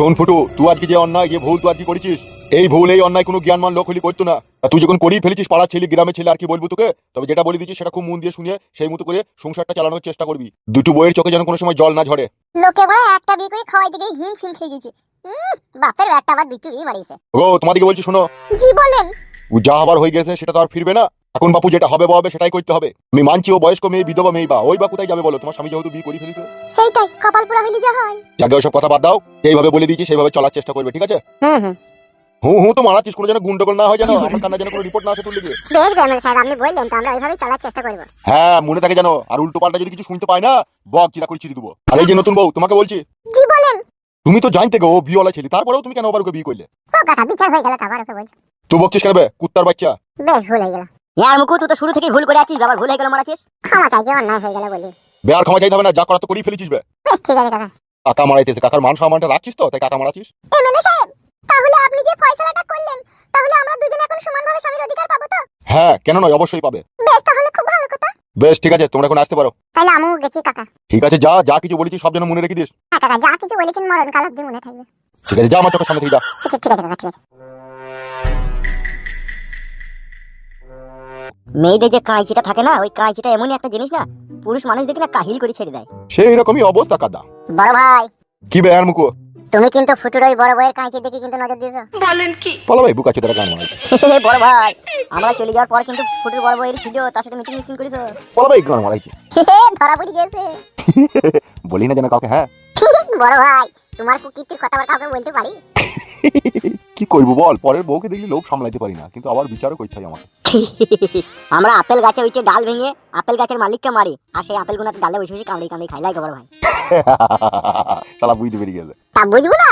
শোন ফুটু, তুই আজকে যে অন্যায় যে ভুল তুই আজকে করেছিস, এই ভুল এই অন্যায় কোনো জ্ঞানমান লোক হলি করতো না। তুই যখন করেই ফেলেছিস, পাড়ার ছেলে গ্রামের ছেলে আর কি বলবো তোকে। তবে যেটা বলে দিচ্ছি সেটা খুব মন দিয়ে শুনিয়ে সেই মতো করে সংসারটা চালানোর চেষ্টা করবি। দুটো বইয়ের চোখে যেন কোনো সময় জল না ঝরে। লোকে বলে একটা বিয়ে করে খাওয়াই দিকে হিমশিম খেয়ে গেছি। বাপের একটা আবার দুটো বিয়ে মারিয়েছে। ও তোমাদেরকে বলছি শোনো, জি বলেন। ও যা হবার হয়ে গেছে সেটা তো আর ফিরবে না। এখন বাপু যেটা হবে হবে সেটাই করতে হবে। আমি মানছি ও বয়স্ক মেয়ে, বিধবা মেয়ে, বা ওই বা কোথায় যাবে বলো? তোমার স্বামী যেহেতু বিয়ে করে ফেলেছে, সেইটাই কপাল পুরা হইলে যা হয়। যাকে ওসব কথা বাদ দাও, এইভাবে বলে দিয়েছি সেইভাবে চলার চেষ্টা করবে, ঠিক আছে? হুঁ তো মারাচ্ছিস, কোনো যেন গুন্ডগোল না হয়, জানো আমার কান্না যেন কোনো রিপোর্ট না আসে তোর লিগে। বেশ বেমন সাহেব, আপনি বললেন তো আমরা ওইভাবেই চলার চেষ্টা করব। হ্যাঁ মনে থাকে জানো, আর উল্টো পাল্টা যদি কিছু শুনতে পাই না, বক চিরা করে চিড়ে দেবো। আর এই যে নতুন বউ, তোমাকে বলছি, জি বলেন। তুমি তো জানতে গো ও বিয়েওয়ালা ছেলে, তারপরেও তুমি কেন আবার ওকে বিয়ে করলে? ও কাকা বিচার হয়ে গেল, তারপর ওকে বলছি। তুই বকছিস কেন বে কুত্তার বাচ্চা? বেশ ভুল হয়ে গেল। ইয়ার মুকু, তুই তো শুরু থেকেই ভুল করে আছিস, বাবার ভুল হয়ে গেল মারাছিস। ক্ষমা চাইছি, অন্যায় হয়ে গেল বলি। বে আর ক্ষমা চাইতে হবে না, যা করা তো করেই ফেলেছিস বে। বেশ ঠিক আছে কাকা। কাকা মারাইতেছে, কাকার মান সম্মানটা রাখিস তো, তাই কাকা মারাছিস। এমএলএ সাহেব, তাহলে আপনি যে ফয়সালাটা করলেন, তাহলে আমরা দুজনে এখন সমানভাবে স্বামীর অধিকার পাবো তো? হ্যাঁ কেন নয়, অবশ্যই পাবে। বেশ, তাহলে খুব ভালো কথা। বেশ ঠিক আছে, তোমরা এখন আসতে পারো। তাহলে আমিও গেছি কাকা। ঠিক আছে, যা যা কিছু বলেছিস সব যেন মনে রেখে দিস। হ্যাঁ কাকা, যা কিছু বলেছেন মরণ কাল অব্দি মনে থাকবে। ঠিক আছে, যা আমার চোখের সামনে থেকে যা। ঠিক আছে কাকা, ঠিক আছে। মেয়েদের যে কাঁচিটা থাকে না, ওই কাঁচিটা এমনই একটা জিনিস না, পুরুষ মানুষ দেখে না কাহিল করে ছেড়ে দেয়। সেই রকমই অবস্থা কাদা। বড় ভাই, কি বে আর মুকু, তুমি কিন্তু ফুটুর ওই বড় বউয়ের কাঁচি দেখে কিন্তু নজর দিয়েছো। বলো ভাই বুকা চোদারা গান মারাই। বড় ভাই, আমরা চলে যাওয়ার পর কিন্তু ফুটুর বড় বউয়ের ছিল, তার সাথে মিটিং মিটিং করেছো। বলো ভাই গান মারাইছি। ধরা পড়ে গেছে। বলি না যেন কাউকে। হ্যাঁ বড় ভাই, তোমার কুকীর্তির কথা আবার কাউকে বলতে পারি? কি করবো বল, পরের বউকে দেখলি লোক সামলাইতে পারি না, কিন্তু আবার বিচারও করতে হয় আমাকে। আমরা আপেল গাছে ওইটা ডাল ভেঙে আপেল গাছের মালিককে মারি, আর সেই আপেল গুনাতে ডালে বসে বসে কামড়ি কামড়ি খাই। লাগে বড় ভাই। শালা বুঝতে পেরে গেছে। তা বুঝবো না।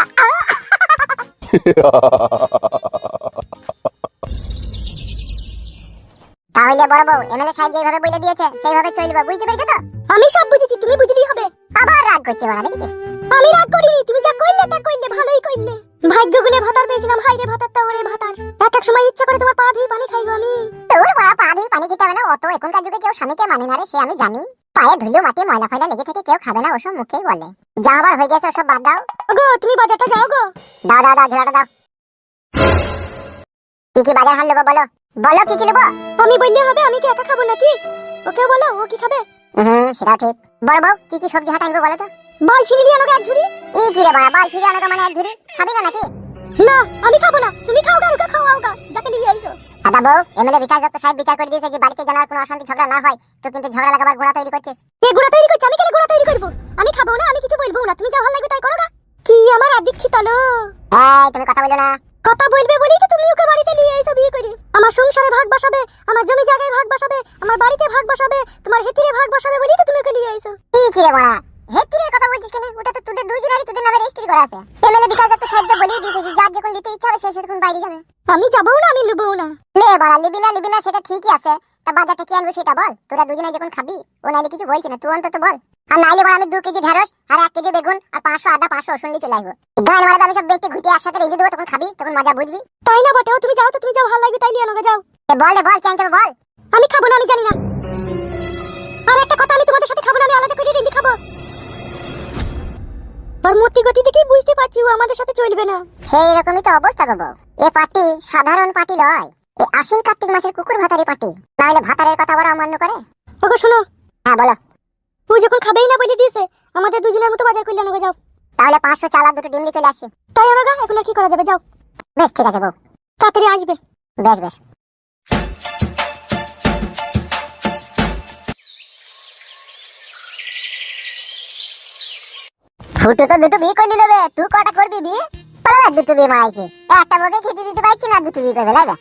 তাহলে বড় বউ, এমএলএ সাহেব যেভাবে বলে দিয়েছে সেইভাবে চলবে, বুঝতে পেরেছো তো? আমি সব বুঝেছি, তুমি বুঝলেই হবে। আবার রাগ করছে বড়, দেখেছিস? আমি রাগ করিনি, তুমি যা কইলে তা কইলে, ভালোই কইলে। ভাগ্য গুনে ভাতার পেয়েছিলাম, হাইরে ভাতারটা ওরে ভাতার। এক সময় ইচ্ছা করে তোমার পা দিয়ে পানি খাইবো আমি। তোর বড় পা দিয়ে পানি খেতে হবে না, অত এখনকার যুগে কেউ স্বামীকে মানে না রে, সে আমি জানি। পায়ে ধুলো মাটি ময়লা ফয়লা লেগে থেকে কেউ খাবে না, ওসব মুখেই বলে। যা আবার হয়ে গেছে ওসব বাদ দাও। গো তুমি বাজারটা যাও গো। দাও দাও দাও, ঝোলাটা দাও। কি কি বাজার হাল নেবো বলো? বলো কি কি নেবো? আমি বললে হবে? আমি কি একা খাবো নাকি? ওকে বলো, ও কি খাবে? সেটা ঠিক। বড় বউ, কি কি সবজি হাট আনবো বলো তো? বাল ছিড়িলি আনোগে এক ঝুড়ি। ই কি রে বাড়া, বাল ছিড়ি আনোগে মানে এক ঝুড়ি? খাবি না নাকি? না আমি খাবো না, তুমি খাও গা, ওকে খাওয়াও গা, যাকে নিয়ে আইছো। দাদা বউ, এমএলএ বিকাশ দত্ত সাহেব বিচার করে দিয়েছে যে বাড়িতে যেন আর কোনো অশান্তি ঝগড়া না হয়, তো কিন্তু ঝগড়া লাগাবার গোড়া তৈরি করছিস। কে গোড়া তৈরি করছে? আমি কেন গোড়া তৈরি করব? আমি খাবো না, আমি কিছু বলবো না, তুমি যা ভালো লাগবে তাই করো গা। কি আমার আদিক্ষিত লো? এই তুমি কথা বলো না। কথা বলবে বলেই তো তুমি ওকে বাড়িতে নিয়ে আইছো বিয়ে করে। আমার সংসারে ভাগ বসাবে, আমার জমি জায়গায় ভাগ বসাবে, আমার বাড়িতে ভাগ বসাবে, তোমার হেতিরে ভাগ বসাবে বলেই তো তুমি ওকে নিয়ে আইছো। কি রে বড়া, হেতিরের কথা বলছিস কেন? ওটা তো তোদের দুইজনেরই তোদের নামে রেজিস্ট্রি করা আছে। এমএলএ বিকাশ দত্ত সাহেব বলেই দিয়েছে যে যার যখন নিতে ইচ্ছা হবে সে তখন বাইরে যাবে। আমি যাবো না, আমি লুবো না। লে বড়া, লিবি না সেটা ঠিকই আছে, তা বাজারটা কি আনবো সেটা বল। তোরা দুজনে যখন খাবি, ও নাইলে কিছু বলছে না, তুই অন্তত বল। আর নাইলে বড়, আমি 2 কেজি ঢেঁড়স আর 1 কেজি বেগুন আর 500 আদা 500 রসুন নিয়ে চলে আসবো। গান মারাতে আমি সব বেটে ঘুটে একসাথে রেখে দেবো, তখন খাবি, তখন মজা বুঝবি। তাই না বটে, তুমি যাও তো, তুমি যাও, ভালো লাগবে তাই লিয়ে আনোগে, যাও। বল কেন যাবে বল। আমি খাবো না, আমি জানি না। আর একটা কথা, আমি তোমাদের সাথে খাবো না, আমি আলাদা করে রেঁধে খাবো। আর মূর্তি গতি দেখেই বুঝতে পারছি ও আমাদের সাথে চলবে না। সেই রকমই তো অবস্থা গো। এ পার্টি সাধারণ পার্টি নয়, এ আশ্বিন কার্তিক মাসের কুকুর ভাতারি পার্টি। নাহলে ভাতারের কথা বড় অমান্য করে। ওগো শোনো। হ্যাঁ বলো। ও যখন খাবেই না বলে দিয়েছে, আমাদের দুজনের মতো বাজার করলে আনোগে, যাও। তাহলে 500 চাল আর 2টো ডিম নিয়ে চলে আসি। তাই আনোগা, এখন আর কি করা যাবে, যাও। বেশ ঠিক আছে বউ, তাড়াতাড়ি আসবে। বেশ বেশ। ফুটু তো 2টো বিয়ে করলি নেবে, তুই কটা করবি বিয়ে? পালা 2টো বিয়ে মারাইছে, একটা বউকে খেতে দিতে পারছি না, 2টো বিয়ে করবে লাইবে।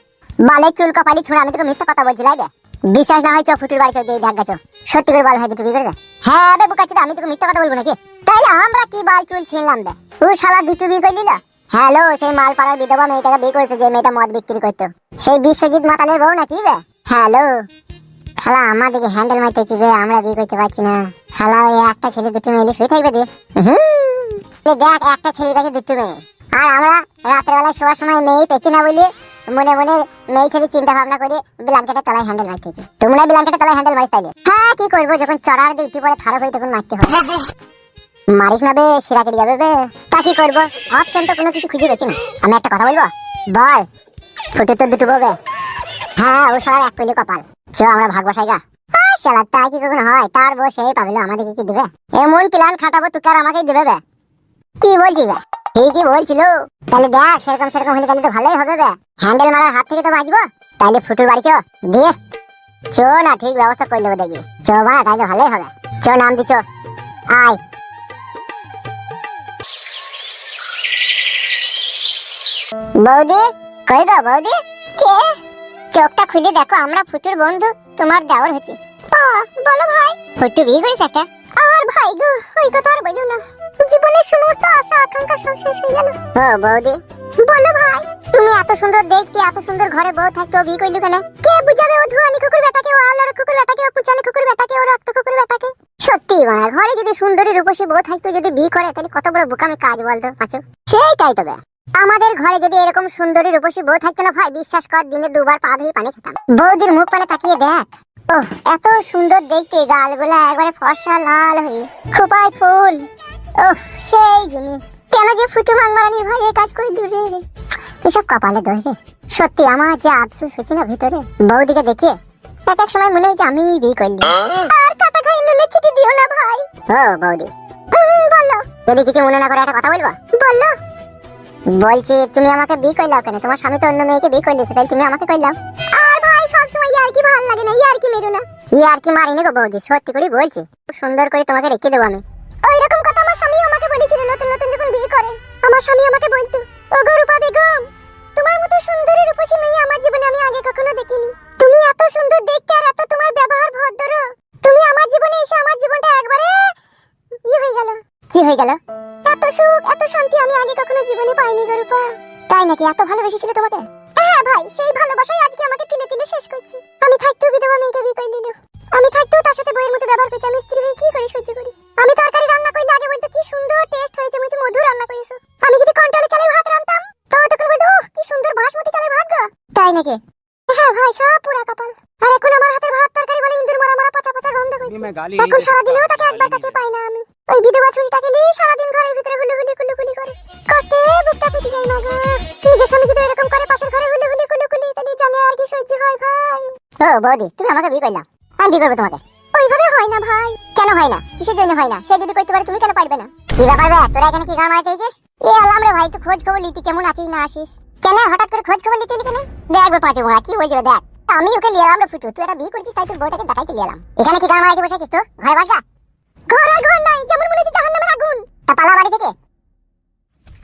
বালের চুল কপালি ছুঁড়া, আমি তোকে মিথ্যা কথা বলছি লাইবে। বিশ্বাস না হয় চ ফুটুর বাড়ি চ, যেই দেখ গেছো। সত্যি করে বল, হয় 2টো বিয়ে করবে? হ্যাঁ বে বুকাচ্ছি, আমি তোকে মিথ্যা কথা বলবো নাকি? তাইলে আমরা কি বাল চুল ছিনলাম বে? ও শালা 2টো বিয়ে করলি না? হ্যালো, সেই মালপাড়ার বিধবা মেয়েটাকে বিয়ে করেছে, যে মেয়েটা মদ বিক্রি করতো, সেই বিশ্বজিৎ মাতালের বউ নাকি বে? হ্যালো শালা, আমাদেরকে হ্যান্ডেল মারতেছি বে, আমরা বিয়ে করতে পারছি না। শালা ওই একটা ছেলে 2টো মেয়ে শুয়ে থাকবে দিয়ে। দেখ, একটা ছেলের কাছে 2টো মেয়ে, আর আমরা রাত্রেবেলায় শোয়ার সময় মেয়ে পেছি না বলি মনে মনে মেয়ে ছেলে চিন্তা ভাবনা করে ব্ল্যাঙ্কেটের তলায় হ্যান্ডেল মারতেছি। তোমরা ব্ল্যাঙ্কেটের তলায় হ্যান্ডেল মারিস তাইলে? হ্যাঁ কি করবো, যখন চড়ার দিয়ে উঠে পড়ে খারাপ হয়ে তখন মারতে হবে। মারিস না বে, শিরা কেটে যাবে বে। তা কি করবো, অপশন তো কোনো কিছু খুঁজে পেছি না। আমি একটা কথা বলবো, বল। ফুটে তো দুটো বউ বে। হ্যাঁ, ও শালার এক পেলে কপাল। চ আমরা ভাগ বসাই গা। শালা তা কি কখনো হয়? তার বউ সেই পাবিল, আমাদেরকে কি দেবে? এমন প্ল্যান খাটাবো তোকে আর আমাকেই দেবে বে। কি বলছি বে? ঠিকই বলছিল। তাহলে দেখ, সেরকম সেরকম হলে তাহলে তো ভালোই হবে বে। হ্যান্ডেল মারার হাত থেকে তো বাঁচবো। তাহলে ফুটুর বাড়ি চ দিয়ে চো না, ঠিক ব্যবস্থা করে দেবো দেখবি। চো বাড়া, তাহলে ভালোই হবে। চো নাম দিচ্ছ, আয়। বৌদি কই গো বৌদি? কে? চোখটা খুলে দেখো, আমরা ফুটুর বন্ধু, তোমার দেওর হচ্ছে। বলো ভাই। ফুটু বিয়ে করেছে একটা। আর ভাই গো, ওই কথা আর বলো না। জীবনের সমস্ত আশা আকাঙ্ক্ষা সব শেষ হয়ে গেল। ও বৌদি বলো ভাই, তুমি এত সুন্দর দেখতে, এত সুন্দর ঘরে বউ থাকতো, বিয়ে করলি কেন? কে বুঝাবে ও ধুয়ানি কুকুর বেটাকে, ও আলোর কুকুর বেটাকে, ও পুচালি কুকুর বেটাকে, ও রক্ত কুকুর বেটাকে? সত্যি মানে, ঘরে যদি সুন্দরী রূপসী বউ থাকতো, যদি বিয়ে করে, তাহলে কত বড় বোকামি কাজ বলতো পাচু। সেইটাই তবে আমাদের ঘরে যদি এরকম সুন্দরী রূপসী বউ থাকতো না ভাই, বিশ্বাস কর দিনে দুবার পা ধুয়ে পানি খেতাম। বৌদির মুখ পানে তাকিয়ে দেখ, ওহ এত সুন্দর দেখতে, গালগুলা একবারে ফর্সা লাল হয়ে, খোপায় ফুল। ওহ সেই জিনিস। কেন যে ফুটু মাংমারানির ভাই এই কাজ করলি রে? এসব কপালে দোষ রে। সত্যি আমার যে আফসোস হচ্ছে না ভিতরে, বৌদিকে দেখে এক এক সময় মনে হচ্ছে আমি বিয়ে করলি। আর কাটা খাই নুনের চিঠি দিও না ভাই। ও বৌদি বলো, যদি কিছু মনে না করে একটা কথা বলবো। বললো। বলছি তুমি আমাকে বিয়ে করলাও কেন? তোমার স্বামী তো অন্য মেয়েকে বিয়ে করলেছে, তাই তুমি আমাকে করলাও। আর ভাই সবসময় ইয়ার কি ভালো লাগে না, ইয়ার কি মেরো না। ইয়ার কি মারিনি গো বৌদি, সত্যি করে বলছি। খুব সুন্দর করে তোমাকে রেখে দেবো আমি। ওই রকম কথা আমার স্বামী আমাকে বলেছিল নতুন নতুন যখন বিয়ে করে। আমার স্বামী আমাকে বলতো, ওগো রূপা বেগম, তোমার মতো সুন্দরী রূপসী মেয়ে আমার জীবনে আমি আগে কখনো দেখিনি। তুমি এত সুন্দর দেখতে, আর এত তোমার ব্যবহার ভদ্র। তুমি আমার জীবনে এসে আমার জীবনটা একবারে হয়ে গেল। কি হয়ে গেল? এত সুখ, এত শান্তি আমি আগে কখনো জীবনে পাইনি গো রূপা। তাই নাকি? এত ভালোবেসেছিল তোমাকে? হ্যাঁ ভাই, সেই ভালোবাসাই আজকে আমাকে তিলে তিলে শেষ করছে। আমি থাকতেও বিধবা মেয়েকে বিয়ে করে নিল। আমি থাকতেও তার সাথে বইয়ের মতো ব্যবহার করছি। আমি স্ত্রী হয়ে কি করে সহ্য করি? আমি তরকারি রান্না করলে আগে বলতো কি সুন্দর টেস্ট হয়েছে, মনে মধু রান্না করেছো। আমি যদি কন্ট্রোলে চালের ভাত রান্নাম, তখন বলতো কি সুন্দর বাসমতি চালের ভাত গো। তাই নাকি? হ্যাঁ ভাই, সব পুরা কপাল। আর এখন আমার হাতের ভাত তরকারি বলে ইন্দুর মারা মারা পচা পচা গন্ধ করছে। এখন সারাদিনেও তাকে একবার কাছে পাই না আমি। ওই বিধবা ছুরিটাকে নিয়ে সারাদিন ঘরের ভিতরে হুলুহুলি কুলুকুলি করে। কষ্টে বুকটা ফেটে যায় না গো। নিজের স্বামী যদি এরকম করে পাশের ঘরে হুলুহুলি কুলুকুলি, তাহলে জানে আর কি সহ্য হয় ভাই। ও বৌদি, তুমি আমাকে বিয়ে করলা, আমি বিয়ে করবো তোমাকে। ওইভাবে হয় না ভাই। কেন হয় না? কিসের জন্য হয় না? সে যদি করতে পারে, তুমি কেন পারবে না? কি ব্যাপার বে, তোরা এখানে কি গান মারাতে এসেছিস? এ আলাম রে ভাই, একটু খোঁজ খবর লিতি, কেমন আছিস না আসিস। কেন হঠাৎ করে খোঁজ খবর লিতে এলি কেন? দেখবে পাঁচে ভরা কি হয়ে যাবে দেখ। আমি ওকে লিয়ে এলাম রে ফুটু, তুই একটা বিয়ে করছিস, তাই তোর বউটাকে দেখাইতে লিয়ে এলাম। এখানে কি গান মারাইতে বসেছিস তো? ঘরে বাসগা। ঘর আর ঘর নাই, যেমন মনে হচ্ছে জাহান্নামের আগুন। তা পালা বাড়ি থেকে।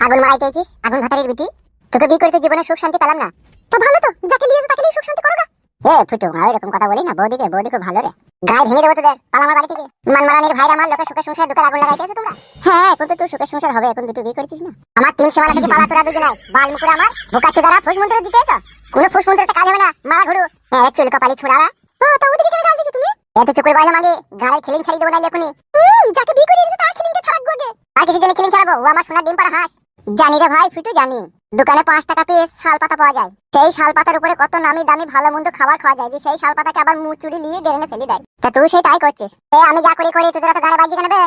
আগুন মারাইতে এসেছিস, আগুন ভাতারের বিটি। তোকে বিয়ে করতে জীবনে সুখ শান্তি পেলাম না। তো ভালো তো, যাকে লিয়ে তাকে লিয়ে সুখ শান্তি করো গা। এ ফুটু, এরকম কথা বলি না বৌদিকে। বৌদি খুব ভালো রে, গায়ে ভেঙে দেবো তোদের। পালা আমার বাড়ি থেকে। মানমারানির ভাইরা আমার লোকের সুখের সংসার দুঃখের আগুন লাগাইতে আছো তোমরা। হ্যাঁ, এখন তো তোর সুখের সংসার হবে, এখন দুটো বিয়ে করেছিস না। আমার 3 সীমানা থেকে পালা তোরা দুজনাই। বাল মুকুর আমার বোকাচ্চো দ্বারা ফুসমন্ত্র দিতে এসো। কোনো ফুসমন্ত্রতে কাজ হবে না, মারা ঘুরু। হ্যাঁ, চুল কপালি ছোড়ারা। ও তা ওদিকে কেন গাল দিছো তুমি? এত চুকুর বাইরে মাগে গাড়ির খিলিং ছাড়িয়ে দেবো না এখনই। যাকে বিয়ে করে এনেছো তার খিলিংটা ছাড়াবো আগে। আর কিছু জন্য খিলিং ছাড়াবো? ও আমার সোনার ডিম পাড়া হাঁস। জানি রে ভাই ফুটু, জানি। দোকানে 5 টাকা পিস শাল পাতা পাওয়া যায়। সেই শাল পাতার উপরে কত নামি দামি ভালো মন্দ খাবার খাওয়া যায়, সেই শাল পাতাকে আবার মুচুরি নিয়ে ড্রেনে ফেলে দেয়। তা তুই সেই তাই করছিস। আমি যা করি করি, তোদের তো গাড়ি বাজি কেন বে?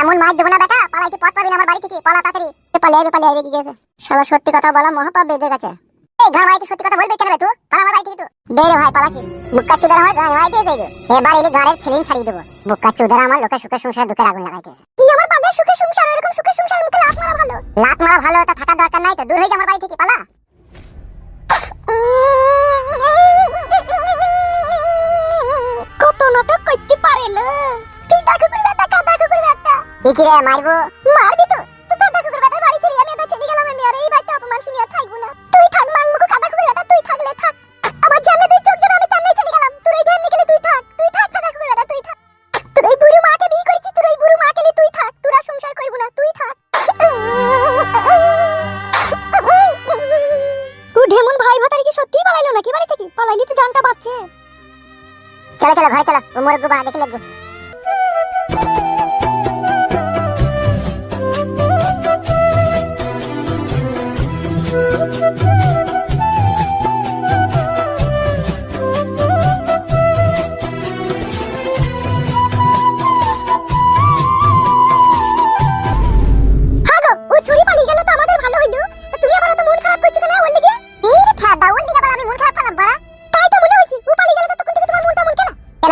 এমন মাছ দেবো না বেটা, পালাইতে পথ পাবি না আমার বাড়ি থেকে। পালা তাড়াতাড়ি। পালিয়ে রেগে গেছে শালা। সত্যি কথা বলা মহাপাপ এদের কাছে। এই ঘর মাইতে সত্যি কথা বলবে কেন বে তুই? পালা আমার বাড়ি থেকে তুই। বেরে ভাই পালাচ্ছি। বুক্কা চুদার আমার গান মাইতে যাইবে। এবার এলি ঘরের খিলিং ছাড়িয়ে দেবো। বুক্কা চুদার আমার লোকের সুখের সংসারে দুঃখের আগুন লাগাইতে। কি আমার বাবার সুখের সংসার? এরকম সুখের সংসার মুখে লাত মারা ভালো। লাত মারা ভালো, তা থাকার দরকার নাই তো। দূর হয়ে যা আমার বাড়ি থেকে, পালা। কত নাটক করতে পারে লো। পিতা কুকুর বেটা, কাদা কুকুর বেটা। কি রে মারবো? মারবি তো? তুই কাদা কুকুর বেটার বাড়ি ছেড়ে আমি এবার চলে গেলাম। আমি আর এই বাড়িতে অপমান শুনি আর থাকবো না। তুই থাক মানমুখো কাদা কুকুর বেটা, তুই থাকলে থাক। আমার যেমনে তুই চোখ যাবে আমি তেমনি চলে গেলাম। তোর এই জ্ঞান নিকলে তুই থাক। তুই থাক কাদা কুকুর বেটা, তুই থাক। তোর এই বুড়ো মাকে বিয়ে করেছিস, তোর এই বুড়ো মাকে তুই থাক। তোরা সংসার করবো না, তুই থাক। ঢেমন ভাই ভাতারি কি সত্যিই পালাইলো নাকি বাড়ি থেকে? পালাইলি তো জানটা বাঁচছে। চলো চলো ঘরে চলো, ও মোর গুবা দেখে লাগবো।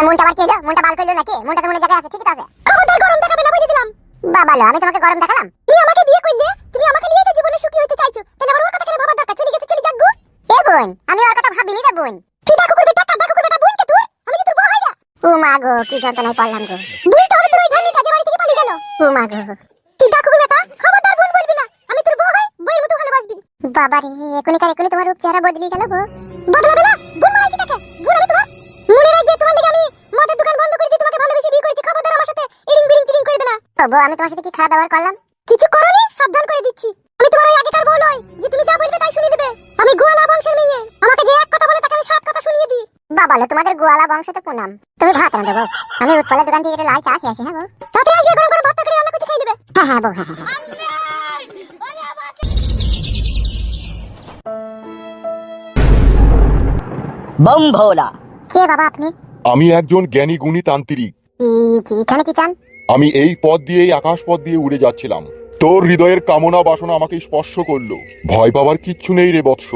মনটা আবার কি হলো? মনটা বাল করলো নাকি? মনটা তো মনে জায়গায় আছে, ঠিক আছে। খবরদার গরম দেখাবে না বলে দিলাম। বাবা লো, আমি তোমাকে গরম দেখালাম? তুমি আমাকে বিয়ে করলে, তুমি আমাকে নিয়ে তো জীবনে সুখী হতে চাইছো, তাহলে আবার ওর কথা কেন ভাবার দরকার? চলে গেছে চলে যাক গো। এ বোন, আমি ওর কথা ভাবিনি রে বোন। ফিদা কুকুর বেটা, কাদা কুকুর বেটা, বোন কে তোর? আমি কি তোর বউ হই না? ও মা গো, কি যন্ত্রণায় পড়লাম গো। বোন তো হবে তোর ওই ধামিটা যে বাড়ি থেকে পালিয়ে গেল। ও মা গো, ফিদা কুকুর বেটা, খবরদার বোন বলবি না। আমি তোর বউ হই, বউয়ের মতো ভালোবাসবি। বাবা রে, এখনই তোমার রূপ চেহারা বদলে গেল গো। বদলাবে না? বোন মারাইছি তাকে। বোন আমি তোমার। মনে রাখবে, তোমার লাগি আমি মদের দোকান বন্ধ করে দিয়ে তোমাকে ভালোবেসে বিয়ে করেছি। খবরদার আমার সাথে ইরিং বিরিং টিরিং করবে না। ও বউ, আমি তোমার সাথে কি খারাপ ব্যবহার করলাম? কিছু করোনি, সাবধান করে দিচ্ছি। আমি তোমার ওই আগেকার বউ নই যে তুমি যা বলবে তাই শুনে নেবে। আমি গোয়ালা বংশের মেয়ে। আমাকে যে এক কথা বলে তাকে আমি 7 কথা শুনিয়ে দিই। বাবা লো, তোমাদের গোয়ালা বংশ তো প্রণাম। তুমি ভাত রাঁধো বউ। আমি উৎপলের দোকান থেকে লাল চা খেয়ে আসি। হ্যাঁ বউ, তাড়াতাড়ি আসবে, গরম গরম ভাত তরকারি রান্না করে খেয়ে নেবে। হ্যাঁ হ্যাঁ বউ, হ্যাঁ হ্যাঁ। बम भोला। কে বাবা আপনি? আমি একজন জ্ঞানী গুণী তান্ত্রিক। এখানে কি চান? আমি এই পথ দিয়ে, এই আকাশ পথ দিয়ে উড়ে যাচ্ছিলাম। তোর হৃদয়ের কামনা বাসনা আমাকে স্পর্শ করলো। ভয় পাওয়ার কিচ্ছু নেই রে বৎস।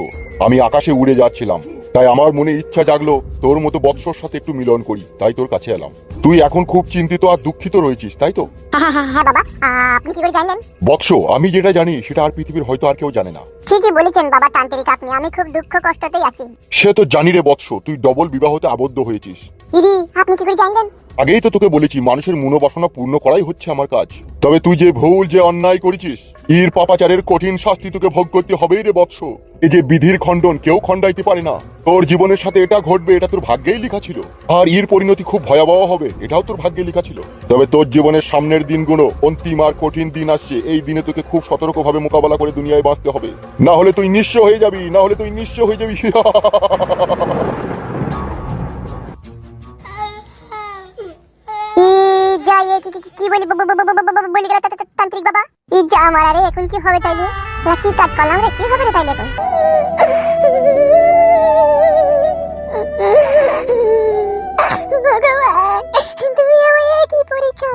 আমি আকাশে উড়ে যাচ্ছিলাম, তাই আমার মনে ইচ্ছা জাগলো তোর মতো বৎসর সাথে একটু মিলন করি, তাই তোর কাছে এলাম। তুই এখন খুব চিন্তিত আর দুঃখিত রয়েছিস, তাই তো? হ্যাঁ বাবা, আপনি কি করে জানলেন? বৎস, আমি যেটা জানি সেটা আর পৃথিবীর হয়তো আর কেউ জানে না। ঠিকই বলেছেন বাবা তান্ত্রিক আপনি। আমি খুব দুঃখ কষ্টতেই আছি। সে তো জানি রে বৎস, তুই ডবল বিবাহতে আবদ্ধ হয়েছিস। ইরি, আপনি কি করে জানলেন? আগেই তো তোকে বলেছি, মানুষের মনোবাসনা পূর্ণ করাই হচ্ছে আমার কাজ। তবে তুই যে ভুল, যে অন্যায় করেছিস, এর পাপাচারের কঠিন শাস্তি তোকে ভোগ করতে হবেই রে বৎস। এই যে বিধির খণ্ডন কেউ খণ্ডাইতে পারে না। তোর জীবনের সাথে এটা ঘটবে, এটা তোর ভাগ্যেই লেখা ছিল। আর এর পরিণতি খুব ভয়াবহ হবে, এটাও তোর ভাগ্যে লেখা ছিল। তবে তোর জীবনের সামনের দিনগুলো অন্তিম আর কঠিন দিন আসছে। এই দিনে তোকে খুব সতর্কভাবে মোকাবেলা করে দুনিয়ায় বাঁচতে হবে, না হলে তুই নিঃস্ব হয়ে যাবি, না হলে তুই নিঃস্ব হয়ে যাবি। কি বলি গেল তান্ত্রিক বাবা? এই যা মারা রে, এখন কি হবে তাইলে? কি কাজ করলাম রে, কি হবে রে তাইলে এখন? ভগবান, তুমি আমায় কি পরীক্ষা?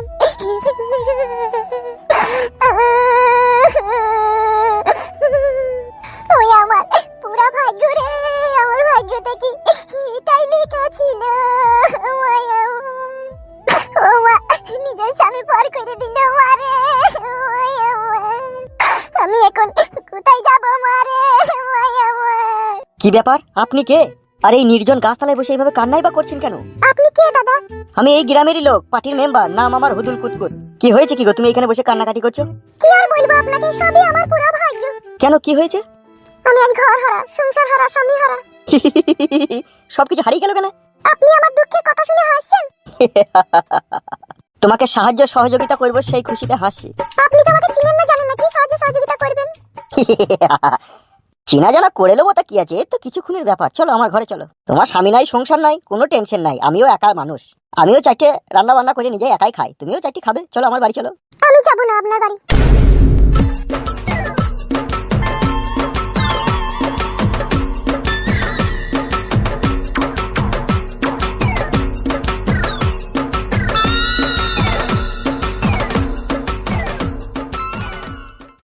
ওই আমার পুরা ভাগ্য রে, আমার ভাগ্যতে কি এটাই লেখা ছিল? ও মা, নিজের স্বামী পর করে দিল মারে। আমি এখন কোথায় যাব মারে? কি ব্যাপার, আপনি কে? আর এই নির্জন গাছতলায় বসে এইভাবে কান্নাই বা করছেন কেন? আপনি কে দাদা? আমি এই গ্রামেরই লোক, পার্টির মেম্বার, নাম আমার হুদুল কুতকুত। কি হয়েছে কি গো, তুমি এখানে বসে কান্নাকাটি করছো? কি আর বলবো আপনাকে, সবই আমার পুরো ভাগ্য। কেন, কি হয়েছে? আমি আজ ঘর হারা, সংসার হারা, স্বামী হারা। সবকিছু হারিয়ে গেল কেন? আপনি আমার দুঃখের কথা শুনে হাসছেন। তোমাকে সাহায্য সহযোগিতা করবো সেই খুশিতে হাসি। আপনি তো আমাকে চিনেন না, জানেন না কি সাহায্য সহযোগিতা করবেন। চিনা জানা করে নেবো, তা কি আছে, তো কিছুক্ষণের ব্যাপার। চলো আমার ঘরে চলো। তোমার স্বামী নাই, সংসার নাই, কোনো টেনশন নাই। আমিও একা মানুষ, আমিও চাইতে রান্না বান্না করে নিজে একাই খাই, তুমিও চাইতে খাবে। চলো আমার বাড়ি চলো। আমি যাব না আপনার বাড়ি।